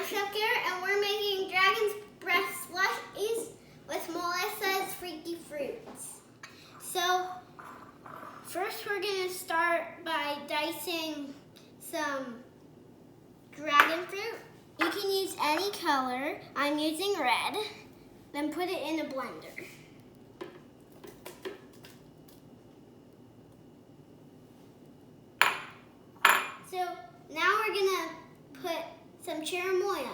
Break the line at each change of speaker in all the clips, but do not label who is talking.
Chef Garrett, and we're making dragon's breath slushies with Melissa's freaky fruits. So, first we're going to start by dicing some dragon fruit. You can use any color. I'm using red. Then put it in a blender. So, now we're going to put some cherimoya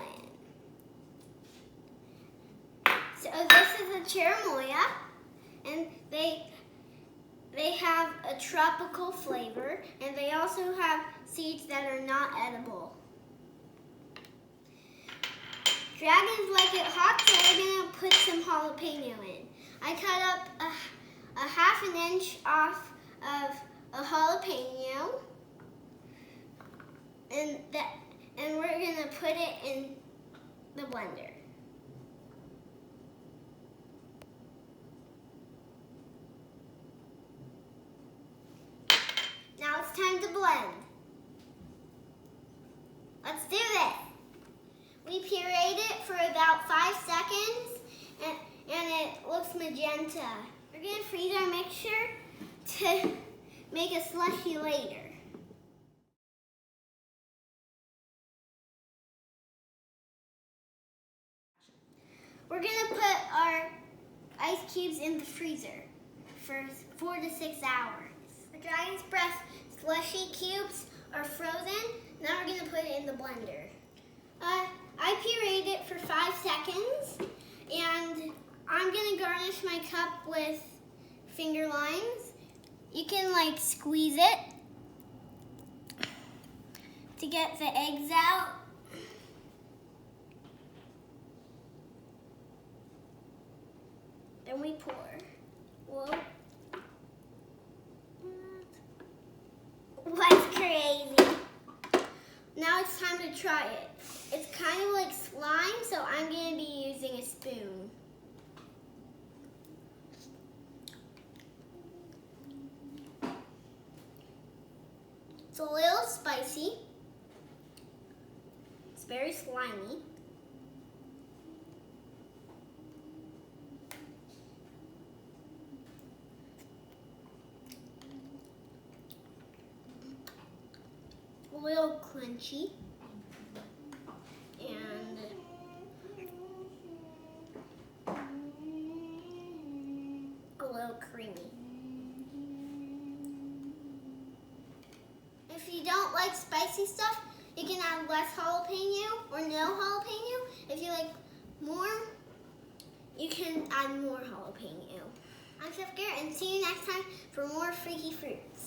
in. So this is a cherimoya, and they have a tropical flavor, and they also have seeds that are not edible. Dragons like it hot, so we're gonna put some jalapeno in. I cut up a half an inch off of a jalapeno, and we're gonna put it in the blender. Now it's time to blend. Let's do this. We pureed it for about 5 seconds, and it looks magenta. We're gonna freeze our mixture to make a slushie later. We're gonna put our ice cubes in the freezer for 4 to 6 hours. The dragon's breath slushie cubes are frozen. Now we're gonna put it in the blender. I pureed it for 5 seconds, and I'm gonna garnish my cup with finger limes. You can like squeeze it to get the eggs out. Then we pour. Whoa. What's crazy? Now it's time to try it. It's kind of like slime, so I'm going to be using a spoon. It's a little spicy. It's very slimy. A little crunchy and a little creamy. If you don't like spicy stuff, you can add less jalapeno or no jalapeno. If you like more, you can add more jalapeno. I'm Chef Garrett, and see you next time for more freaky fruits.